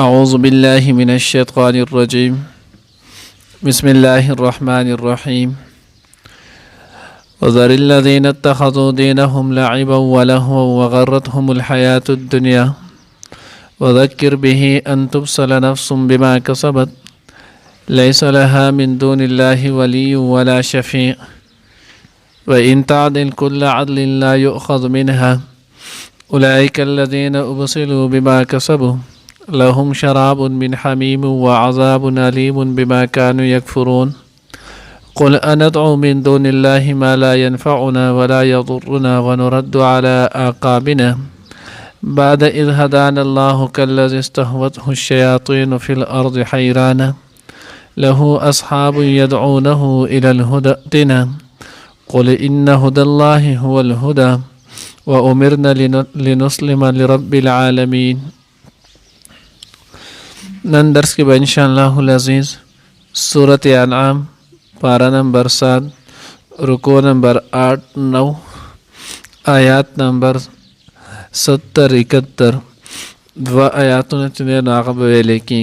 أعوذ بالله من الشيطان الرجيم بسم الله الرحمن الرحيم وذر الذين اتخذوا دينهم لعبا ولهوا وغرتهم الحياة الدنيا وذكر به أن تبصل نفس بما كسبت ليس لها من دون الله ولي ولا شفيع وإن تعدل كل عدل لا يؤخذ منها أولئك الذين أبصلوا بما كسبوا لهم شراب من حميم وعذاب أليم بما كانوا يكفرون قل أندعو من دون الله ما لا ينفعنا ولا يضرنا ونرد على أعقابنا بعد إذ هدانا الله كالذي استهوته الشياطين في الأرض حيرانا له أصحاب يدعونه إلى الهدى ائتنا قل إن هدى الله هو الهدى وأمرنا لنسلم لرب العالمين. नन दर्स के बाद इंशाअल्लाह अज़ीज़ सूरत अनआम पारा नंबर 7 रुको नंबर 8-9 आयात नंबर 70-71 दवा आयातों ने चुने नाक़ब वेले की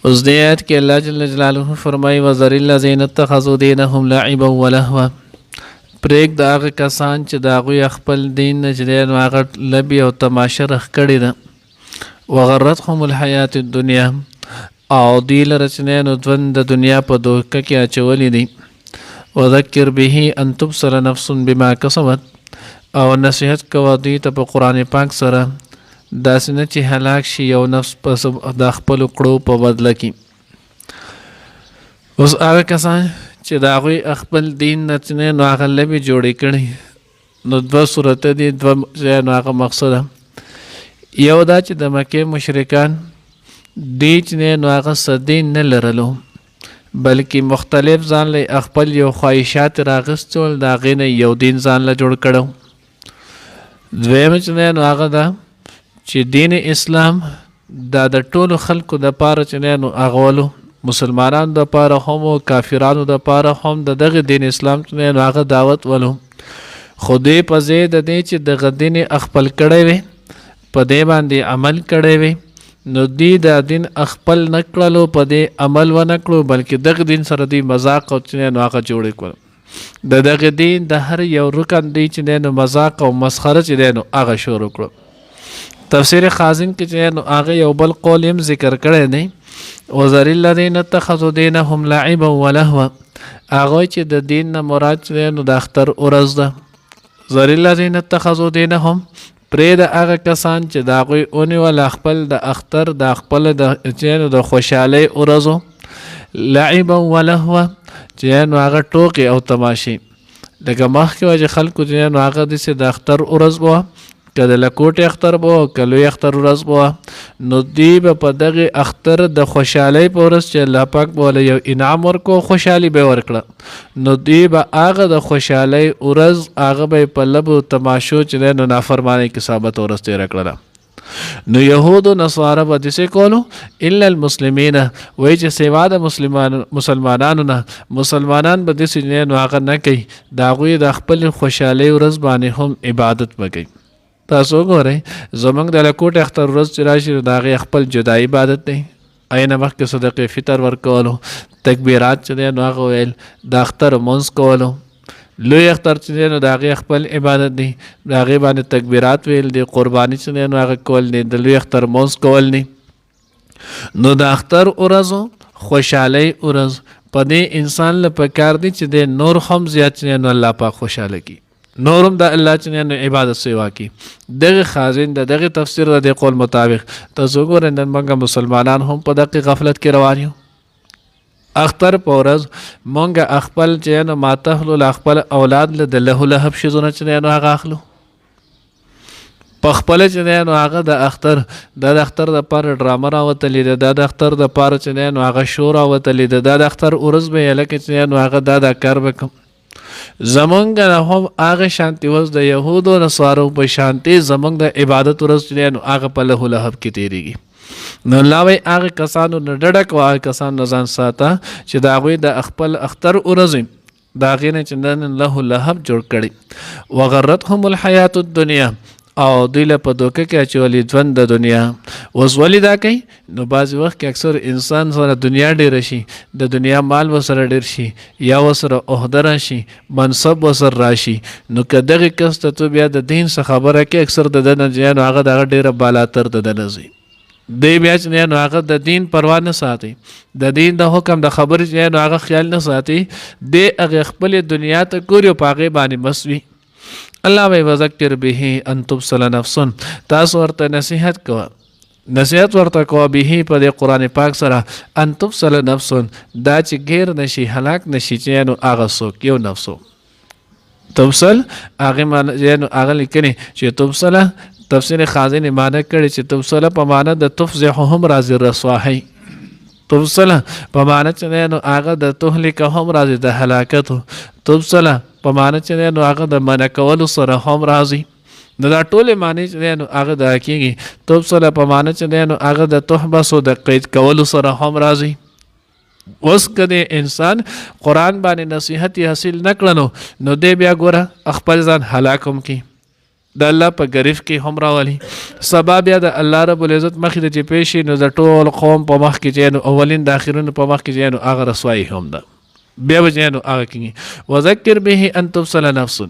उस आयत के अल्लाह जल्ल जलालुहु फरमाई वज़रिल्लज़ीना इत्तख़ज़ू दीनहुम लइबन व लहवा प्रेग दाग कसान च दागु खपल दीन न जदे नाग़ लबी और तमाशा रख कड़ी दा वगर्रतहुम अलहयात दुनिया और दिल रचने नुद्वंद दुनिया पर धोखा क्या चवली दी वज़क्किर बिही अन तुबसर नफ्सुन बिमा कसबत और नसीहत कवादी तब कुरान पाक सरा दासने ची हलाक शी और नफ्स पस दाखपल उकड़ो पर बदल की उस आगे कसान चिदागुई अखबल दीन नचने नागल भी जोड़ी कड़ी नुद्व सूरत दी द्व नाग मकसद यौदा च द मक्के मुशरिकान दीच ने नाग सदीन न लरलो बल्कि मुख्तलिफ जान ले अखपल यो ख्वाहिशात रागस्तोल दागे ने यौ दीन जान ला जोड़ कड़ो द्वेम च ने नाग दा च दीन इस्लाम दा द टोल खल्क द पार च ने अगवलो मुसलमानान द पार हम काफिरान द पार हम द दग दीन इस्लाम च ने नाग दावत वलो खुदे पजे द दे च द दीन अखपल कड़े वे पदे बांधे अमल कड़े वे नो दी दा दिन अखपल नकड़लो पदे अमल व नकड़ो बल्कि दग दिन सरदी मजाक और चने नाका जोड़े को दग दिन द हर यौ रुकन दी चने नो मजाक और मस्खर चने नो आगा शुरू करो तफसीर खाजिन के चने नो आगे यौ बल कौलिम जिक्र करे नहीं वज़रिल्लज़ीना इत्तख़ज़ू दीनहुम लइबन व लहवा आगो च द दीन न मुराद चने नो द अख्तर उरज़ दा ज़रिल्लज़ीना इत्तख़ज़ू दीनहुम प्रेद आगा कसान च दागुई ओने वाला अखपल द अख्तर द अखपल द चैन द खुशाले उरज़ो लइबन व लहवा चैन आगा टोके और तमाशी लगा मख के वजह खल्क चैन आगा दिसे द अख्तर उरज़ बो कद लकोटे अख्तर बो कलो अख्तर उरज़ बो नुदीब पदगे अख्तर द खुशाले पोरस च अल्लाह पाक बोले यो इनाम और को खुशाली बे वरकड़ा नुदीब आगा द खुशाले उरज़ आगा बे पल्लब तमाशो चने नो नाफरमाने की साबत औरस ते रकड़ा नो यहूद नसारा बदिसे कोलो इल्लल मुस्लिमीन वही च सेवा द मुसलमानान ना मुसलमानान बदिसे ने नो आगा न कई दागुई द खपल खुशाले उरज़ बाने हम इबादत में गई तासो गोरे जमंग द लकोट अख्तर उरज़ चिराशी दागे खपल जुदा इबादत नहीं आयना वक्त के सदक़े फ़ितर वर कोलो तकबीरात चने नो आगा वेल द अख्तर मुंस कोलो लोई अख्तर चने नो दागे खपल इबादत नहीं दागे बाने तकबीरात वेल दे कुर्बानी चने नो आगा कोल नहीं द लोई अख्तर मुंस कोल नहीं नो द अख्तर उरज़ो खुशाले उरज़ पदे इंसान ल पकार दी च दे नूर हम ज़िया चने नो अल्लाह पाक खुशाले की नूरम द अल्लाह चने नो इबादत सेवा की दग खाजिन द दग तफसीर द कौल मुताबिक तज़ुगुर न मंगा मुसलमानान हम पद की गफलत के रवानियों अख्तर पौरज मंगा अखपल चैन मातहल अखपल औलाद ल दलहु लहब शिजुन चने नो आखलो पखपल चने नो आगा द अख्तर द पार ड्रामा रावतली द अख्तर द पार चने नो आगा शो रावतली द अख्तर उरज़ में अलग चने नो आगा द कर बकम जमंग हम आगे शांति वस द यहूद व नसारो पर शांति जमंग द इबादत उरज़ चने नो आगा पल्लहु लहब की तेरीगी न लावे आगे कसानो न डडक व आगे कसान नजान साता च दागुई द अखपल अख्तर उरज़ दागे ने चंदन लहु लहब जोड़ कड़ी वगर्रतहुमुल हयातुद दुनिया او دوی له په دوکه کې اچولي ژوند د دنیا. اوس ولې دا کوي؟ نو بعضې وخت کې اکثر انسان سره دنیا ډېره شي، د دنیا مال ورسره ډېر شي، یا ورسره عهده راشي، منصب ورسره راشي، نو که دغې کس ته تو بیا د دین څه خبره کې اکثر د ده نه نو هغه د هغه ډېره بالاتر د ده نه ځي. دی بیا چې نو هغه د دین پروا نه ساتي، د دین د حکم د خبرې چې نو هغه خیال نه ساتي، دی هغې خپلې دنیا ته ګوري او په هغې باندې مست وي. الله وی وذکر به ان تبصل نفس، تاسو ورته نصیحت کوه، نصیحت ورته کوه به په دې قرآن پاک سره ان تبصل نفس، دا چې غیر نشي هلاک نشي چې نو هغه څوک یو نفسو تبصل هغې معنی نو هغه لیکنې چې تبصله تفسیر خازن معنی کړي چې تبصله په معنی د تفضحهم راځي رسواهی، تبصله په معنی چې نو هغه د تهلکه هم راځي د هلاکتو، تبصله په معنی چې نو هغه د منع کولو سره هم راځي. نو دا ټولې معنی چې نو هغه د کېږي. تبصله په معنی چې نو هغه د تحبسو د قید کولو سره هم راځي. اوس که د انسان قرآن باندې نصیحت یې حاصل نه کړنو نو دی بیا ګوره خپل ځان هلاک هم کړي، د الله په ګریف کې هم راولي. سبا بیا د الله رب العزت مخې ته چې پیش شي نو د ټول قوم په مخ کې چې نو اولین د آخرین په مخ کې چې نو هغه رسوایي هم ده، بیا به چې نو هغه کېږي. وذکر به ان تبصل نفس،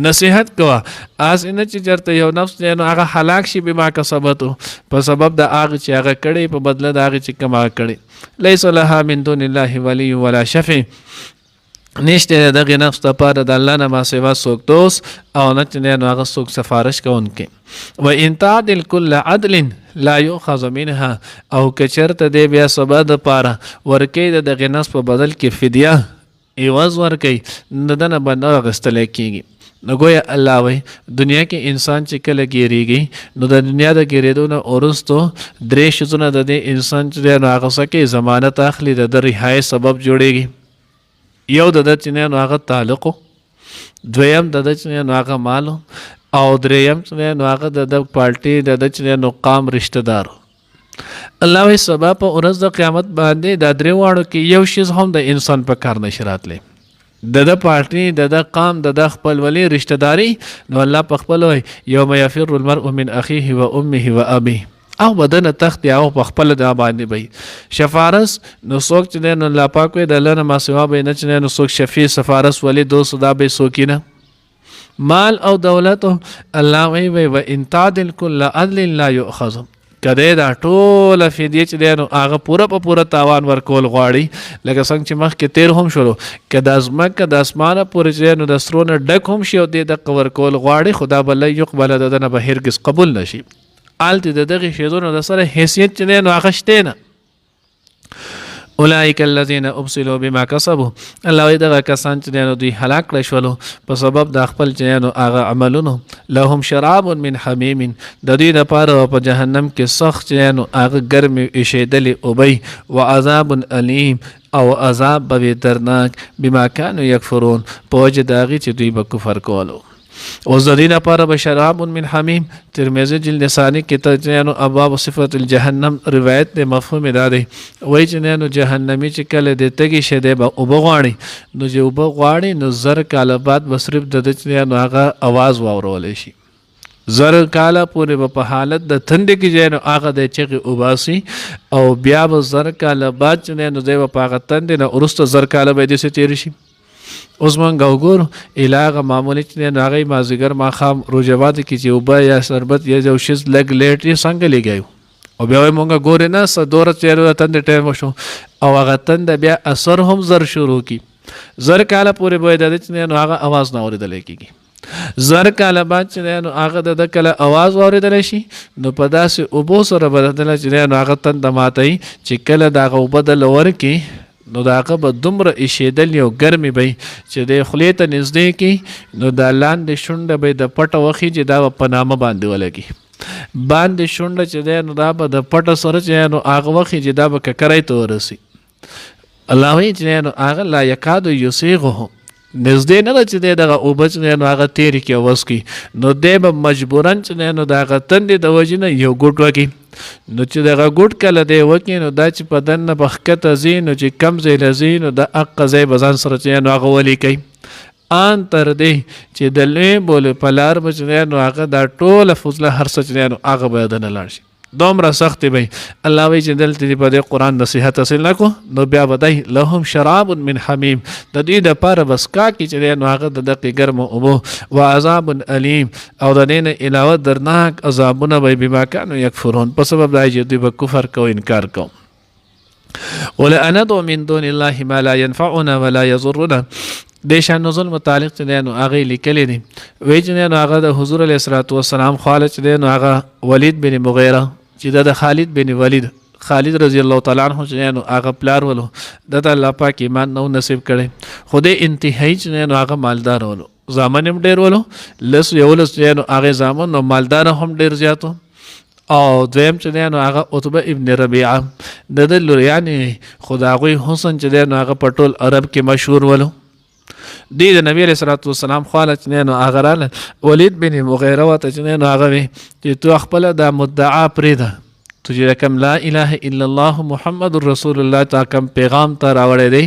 نصیحت کوه اس نه چې چېرته یو نفس چې نو هغه هلاک شي بما کسبتو، په سبب د هغه چې هغه کړی، په بدله د هغه چې کوم هغه کړی. لیس لها من دون الله ولی ولا شفیع، نشته دغه نفس لپاره د الله نه ما سوا څوک دوست او نه چې نو هغه څوک سفارش کوونکی. و ان تعدل کل عدل لا یؤخذ منها، او که چېرته دی بیا سبا دپاره ورکوي د دغې نفس په بدل کې فدیه عوض ورکوي، نو د نه به نه اخیستلی کېږي. نو ګویا الله وایي دنیا کې انسان چې کله ګیریږي نو د دنیا د ګیرېدو نه وروستو درې شیزونه د دې انسان چې دی نو هغه څه کوي ضمانت اخلي، د ده رهایي سبب جوړېږي. یو د ده چې نو هغه تعلق، دویم د ده چې نو هغه مالو، او دریم چې نو هغه د ده پارټي د ده چې نو قام رشته دارو. الله وایي سبا په ورځ د قیامت باندې دا درې واړو کې یو شیز هم د انسان په کار نشي راتلی، د ده پارټي، د ده قام، د ده خپلولي رشته داري. نو الله په خپل وایي یوم یفر المرء من اخیه و امه و ابیه، او بدن تخت او په خپل د باندې وي شفارس. نو څوک چې نو الله پاک وي د الله نه ما سوا به نه چې نو څوک شفیع سفارس ولی دوست دا به څوک نه. مال او دولت الله وی و ان تعدل کل عدل لا یؤخذ، کده دا ټوله فدیه چې دی نو هغه پوره په پوره تاوان ورکول غواړي، لکه څنګه چې مخکې تیر هم شولو که د ځمکه د اسمانه پورې چې نو د سرو نه ډک هم شي او دې دقه ورکول غواړي، خو دا به لا یقبله د ده نه به هرګز قبول نه شي. هلته د دغې شیزونو د سره حیثیت چې دی نو هغه شتی نه. اولئک الذین ابصلوا بما کسبوا، الله وایي دغه کسان چې دی نو دوی هلاک کړی شولو په سبب د خپل چې نو هغه عملونو. لهم شراب من حمیم، د دوی دپاره په جهنم کې سخت چې نو هغه ګرمې ایشېدلې اوبی، و عذاب علیم، او عذاب به وي دردناک، بما کانوا یکفرون، په وجه د هغې چې دوی به کفر کولو. اوس د دې لپاره به شراب من حمیم، ترمذي جلد ثاني کې ته ابواب صفت الجهنم روایت د مفهوم دا دی، وایي چې نو جهنمی چې کله د تږي شه دی به اوبه غواړي، نو چې اوبه غواړي نو زر کاله بعد به صرف د ده چې نو هغه اواز واورولی شي، زر کاله پورې به په حالت د تندې کې چې نو هغه د چغې اوباسي، او بیا به زر کاله بعد چې نو دی به په هغه تندې نه وروسته زر کاله به یې داسې تېر شي. اوس مونږ وګورو هغه معمولي چې نو هغه مازدیګر ماښام روژهواتو کې چې اوبه یا شربت یا یو شیز لږ لیټ یې څنګه لګیو، او بیا وایي مونږ ګورې نه څه دوره چې د تندې ټایم وشو، او هغه تنده بیا اثر هم زر شروع کي، زر کاله پورې به د ده چې نو هغه اواز نه اورېدلی کېږي. زر کاله بعد چې نو هغه د ده کله اواز واورېدلی شي نو په داسې اوبو سره به دله چې نو هغه تنده ماتوي چې کله د هغه اوبه دله ورکړي نو د هغه به دومره ایشېدلې او ګرمې به چې د خولې ته نږدې کړي نو دا لاندې شونډه به د پټه وخي چې دا به په نامه باندې ولګي، باندې شونډه چې دی نو دا به د پټه سره چې نو هغه وخي چې دا به ککرۍ ته ورسي. الله وایي چې نو هغه لا یکاد یسیغه، نږدې نه ده چې دی دغه اوبه چې نو هغه تېرې کړي او وڅکي، نو دی به مجبوراً چې نو د هغه تندې د وجې نه یو ګوټ وکړي. نو چې دغه ګوټ کله دی وکړي نو دا چې په دننه به ښکته ځي نو چې کم ځای له ځي نو د حقه ځای به ځان سره چې نو هغه ولیکئ، ان تر دې چې د لوی بولې په لار به چې دی نو هغه دا ټوله فضله هر څه چې دی نو هغه به د نه لاړ شي، دومره سختې به الله وایي چې دلته دې په دې قرآن نصیحت حاصل نه کړو نو بیا به دی لهم شراب من حمیم، د دوی دپاره به څښاک چې دی نو هغه د دقې ګرمو اوبو، و عذاب علیم او د دې نه علاوه درناک عذابونه به بما کانوا یکفرون، په سبب دا چې دوی به کفر کو انکار کو. ولندعو من دون الله ما لا ينفعنا ولا يضرنا، د شان نزول متعلق چې دی نو هغه لیکلی دی وایي چې دی نو هغه د حضور علیه الصلاة والسلام خواله چې دی نو هغه ولید بن مغیره چې د خالد بن ولید، خالد رضی الله تعالی عنه چې دی نو هغه پلار ولو دته الله پاک ایمان نو نصیب کړي، خو د انتهایی چې دی نو هغه مالدار ولو، زامن هم ډېر ولو، لس یولس چې دی نو هغې زامن نو مالدار هم ډېر زیاتو، او دویم چې دی نو هغه عتبه ابن ربیعه د ده لوریانې، خو د هغوی حسن چې دی نو هغه په ټول عرب کې مشهور ولو. دی د نبی علیه صلات وسلام خواله چې دی نو هغه راله ولید بن مغیره ورته چې دی نو هغه وی چې تو خپله دا مدعا پرېږده، تو چې کوم لا اله الا الله محمد رسول الله تا کوم پیغام ته راوړی دی،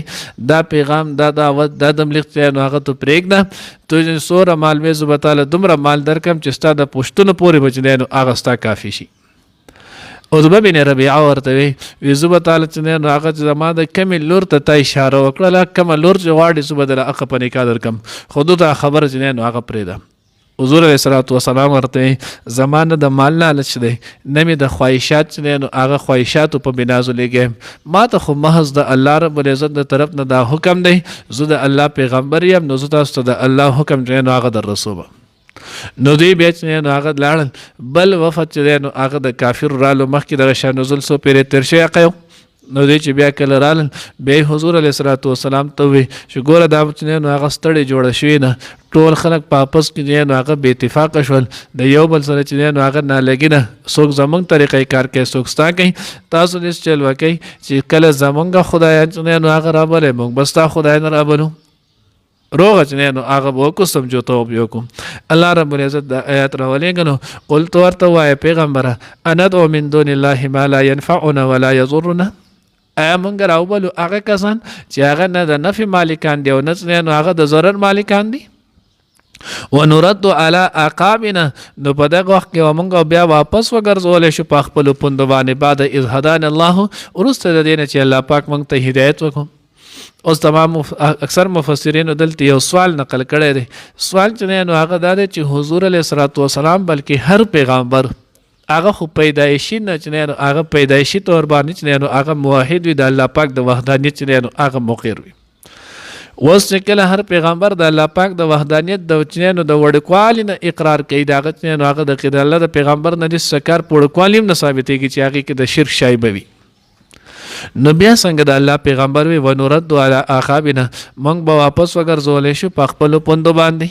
دا پیغام دا دعوت دا تبلیغ چې نو هغه ته پرېږده، تو چې څومره مال وې زه به تاله دومره مال درکړم چې ستا د پوښتنو پورې به چې دی نو هغه ستا کافي شي. عتبه بن ربیعه ورته وی زه به تاله چې دی نو هغه چې زما د کمې لور ته تا اشاره وکړله، کومه لور چې غواړې زه به دله هغه په نکاح درکړم، خو ده ته خبره چې دی نو هغه پرېږده. حضور علیه الصلاة والسلام ورته زما نه د مال لالچ دی نه مې د خواهشات چې دی نو هغه خواهشاتو په بنا زلیږم، ما ته خو محض د الله رب العزت د طرف نه دا حکم دی، زه د الله پیغمبر یم، نو زه تاسو ته د الله حکم چې دی نو هغه در رسوم. نو دوی بیا چې دی نو هغه لاړل بل وفد چې دی نو هغه د کافر رالو مخکې دغه شان نزول څو پیرې تېر شوی قیو، نو دوی چې بیا کله رالل بیا حضور علیه الصلاة والسلام ته ووی چې ګوره دا چې دی نو هغه ستړې جوړه شوې ده، ټول خلک په اپس کې دی نو هغه بې اتفاقه شول، د یو بل سره چې دی نو هغه نالګي ده، څوک زمونږ طریقې کار کوي څوک ستا کوي، تاسو دې چل وکئ چې کله زمونږ خدایان چې دی نو هغه رابلئ موږ به ستا خدایان رابلو، روغه چې دی نو هغه به وکړو سمجوته به وکړو. الله رب العزت دا آیات راولېږه نو قل تو ورته وایه پیغمبره اندعو من دون الله ما لا ينفعنا ولا يضرنا، آیا مونږ راوبلو هغه کسان چې هغه نه د نفع مالکان دي او نه چې نو هغه د ضرر مالکان دي، ونرد على اعقابنا، نو په دغه وخت کې مونږ بیا واپس وګرځولی شو په خپلو پوندو باندې بعد اذ هدانا الله، وروسته د دې نه چې الله پاک مونږ ته هدایت وکړو. اوس تمام اکثر مفسرینو دلته یو سوال نقل کړی دی، سوال چې دی نو هغه دا دی چې حضور علیه الصلاة والسلام بلکې هر پیغمبر هغه خو پیدایشي نه چې دی نو هغه پیدایشي طور باندې چې دی نو هغه موحد وي، د الله پاک د وحدانیت چې دی نو هغه مقر وي. اوس چې کله هر پیغمبر د الله پاک د وحدانیت د چې دی نو د وړوکوالي نه اقرار کوي، د هغه چې دی نو هغه د الله د پیغمبر نه د سکار په وړوکوالي هم نه ثابتېږي چې هغې کې د شرک شایبه وي، نو بیا څنګه د الله پیغمبر وی ونرد علی اعقابنا، موږ به واپس وګرځولی شو په خپلو پوندو باندې.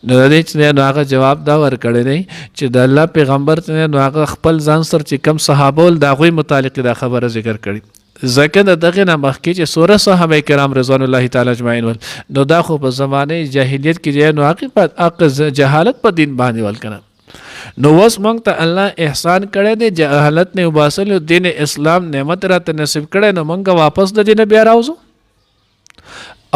نو د دې چې دی نو هغه جواب دا ورکړی دی چې د الله پیغمبر چې دی نو هغه خپل ځان سره چې کم صحابه ول د هغوی متعلق دا خبره ذکر کړي، ځکه د دغې نه مخکې چې څومره صحابه کرام رضوان الله تعالی اجمعین ول نو دا خو په زمانه جاهلیت کې دی نو هغې جهالت په دین باندې ول که نه، نو اوس موږ ته الله احسان کړی دی، جهالت نه وباسلی، دین اسلام نعمت راته نصیب کړی، نو موږ واپس د دې نه بیا راوځو.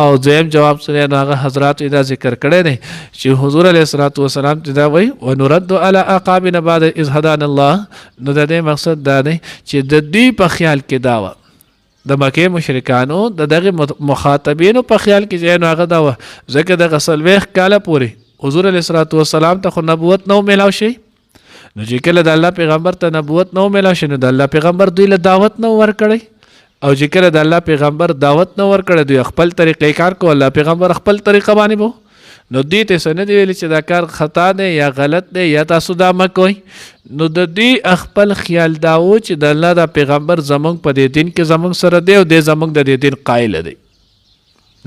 او دویم جواب سره نو هغه حضرات دا ذکر کړی دی چې حضور علیه الصلاة والسلام چې دا وایي ونرد علی اعقابنا بعد اذ هدانا الله، نو د دې مقصد دا دی چې د دوی په خیال کې دا وه، د مکې مشرکانو د دغې مخاطبینو په خیال کې چې نو هغه دا وه، ځکه دغه 40 کاله پورې حضور علیه الصلاة والسلام ته خو نبوت نو میلاو شي، نو چې کله د الله پیغمبر ته نبوت نو میلاو شي نو د الله پیغمبر دوی له دعوت نو ورکړی، او چې کله د الله پیغمبر دعوت نو ورکړی دوی خپل طریقې کار کو، الله پیغمبر خپل طریقه باندې بو، نو دوی ته څه نه دی ویلي چې دا کار خطا دی یا غلط دی یا تاسو دا مه کوئ، نو د دوی خپل خیال دا و چې د الله دا پیغمبر زمونږ په دې دین کې زمونږ سره دی او دی زمونږ د دې دین قایل دی،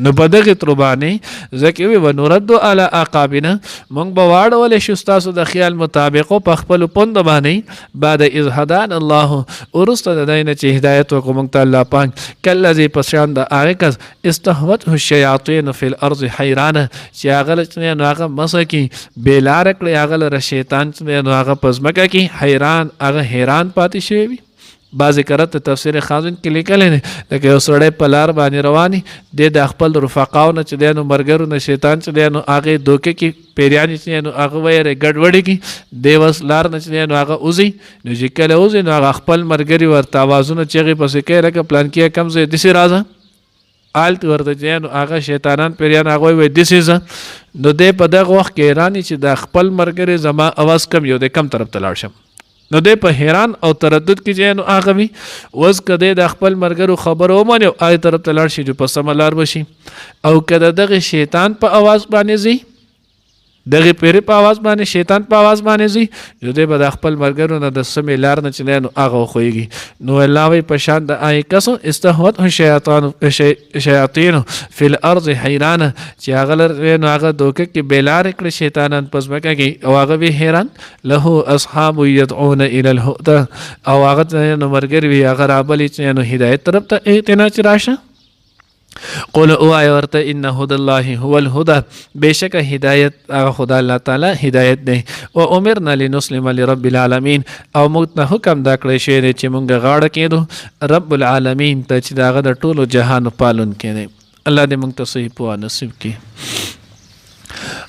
نو په دغې تر باندې ځکه وی ونرد علی اعقابنا، موږ به واړولی شو ستاسو د خیال مطابقو په خپلو پوندو باندې بعد اذ هدانا الله، وروسته د دی نه چې هدایت وکړو موږ ته الله پاک، کالذي په شان د هغې کس استهوته الشیاطین فی الارض حیرانه چې هغه له نو هغه مسه کړي بېلاره کړی، هغه لره شیطان چې نو هغه په ځمکه کې حیران هغه حیران پاتې شوی وي، بعضې کرت تفسیر خازن کې لیکلی دی لکه یو سړی په لار باندې رواني دی د خپل رفقاو نه چې دی نو ملګرو نه شیطان چې دی نو هغې دوکې کې پیریانې چې دی نو هغه ویرې ګډوډې کړي دی وس لار نه چې دی نو هغه وځي نو چې کله وځي نو هغه خپل ملګري ورته اوازونه چغې پسې کوي لکه پلانکیه کم ځای داسې راځه آلت ورته چې دی نو هغه شیطانان پیریان هغه وایي داسې ځه نو دی په دغه وخت کې حیران چې د خپل ملګري زما اواز کم یو دی کم طرف ته لاړ شم نو دی په حیران او تردد کې چې نو هغه وي اوس که دی د خپل ملګرو خبره ومني او هغې طرف ته لاړ شي چې په سمه لار به شي او که د دغې شیطان په اواز باندې ځي دغې پیرې په اواز باندې شیطان په اواز باندې ځي نو دی به د خپل ملګرو نه د سمې لار نه چې دی نو هغه وښویږي نو الله وایي په شان د هغې کس استهوته شیاطینو فی الارض حیرانه چې هغه نو هغه دوکه کې بېلارې کړه شیطانان په ځمکه کې او هغه وي حیران له اصحاب یدعون الی الهدى او هغه نو ملګري وي هغه رابلي چې نو هدایت طرف ته اعتنا چې راشه قل اوای ورته ان هدى الله هو الهدى بشک هدایت خدا الله تعالی هدایت دی او امرنا لنسلم لرب العالمین او موږ ته حکم دا کړی شوی دی چې موږ غاړه کېدو رب العالمین ته چې د هغه د ټولو جهانو پالونکی دی الله دې موږ ته صحیح پوهه نصیب کړي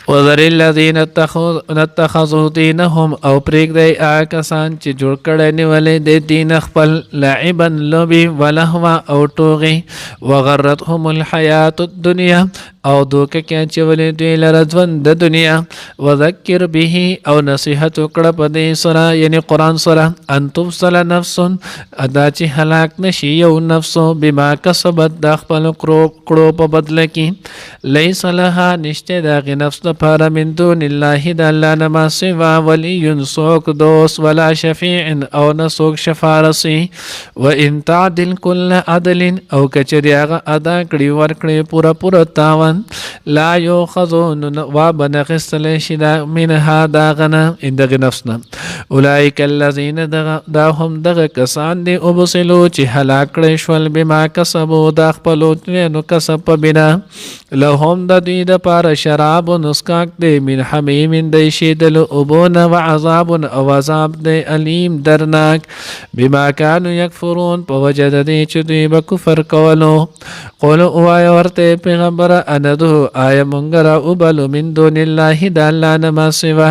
وذر الذین اتخذوا دینهم او پرېږدئ هغه کسان چې جوړ کړی نیولی دی دین خپل لعبا لوبې ولهوا او ټوغې وغرتهم الحیات الدنیا او دوکه کې اچولی دوی لره ژوند د دنیا وذکر به او نصیحت وکړه په دې سره یعنې قرآن سره ان تبصل نفس دا چې هلاک نشي یو نفسو بما کسبت د خپلو کړو په بدله کې لیس لها نشته د هغې نفس دپاره من دون الله د الله نه ما سوا ولی څوک دوست ولا شفیع او نه څوک شفارسي وان تعدل کل عدل او کچرې هغه ادا کړي ورکړي پوره تاوان لا یوخذو وابنغستلی شي منها داغنا دغه نفسنا اولئک الذین دا هم دغه کسان دي ابصلو چې هلاک کړی شول بما کسبو دا خپلو نو کسب په بنا لهم د دوی دپاره شراب نسکاک دی من حمیم دی شیدلو اوبون وعذاب او عذاب دی علیم درناک بما کانو یکفرون په وجه د دې چې دوی به کفر کولو قولو اوایه ورته پیغمبره اندو آیا مونږ را وبلو من دون الله د الله نه ما سوا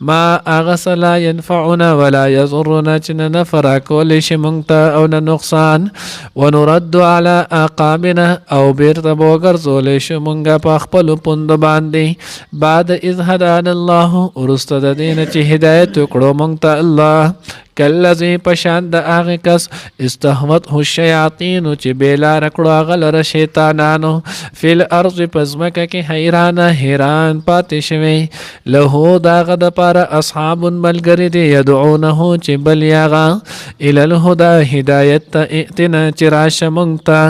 ما هغه څه لا ینفعنا ولا یضرنا چې نه نفع راکولی شي مونږ ته او نه نقصان ونرد علی اعقابنا او بیرته به وګرځولی شو مونږ په خپلو پوندو باندې بعد اذ هدانا الله وروسته د دې نه چې هدایت وکړو مونږ ته الله کلذي پشان د هغه کس استهوته الشیاطین چې بیلاره کړو هغه لره شیطانانو فی الارض په ځمکه کې حیران پاتې شوی له د هغه دپاره اصحاب ملګري دي یدعونه چې بل یې هغه الی الهدى هدایت ته ائتنا چې راشه موږ ته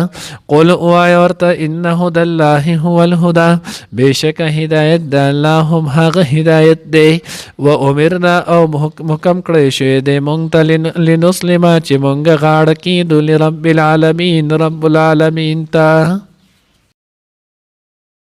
قل ووایه ورته ان هدى الله هو الهدى بېشکه هدایت د الله هم هغه هدایت دی و امرنا او حکم کړی شوی دی موږ ته لنسلم چې موږ غاړه کېدو لرب العالمین رب العالمین ته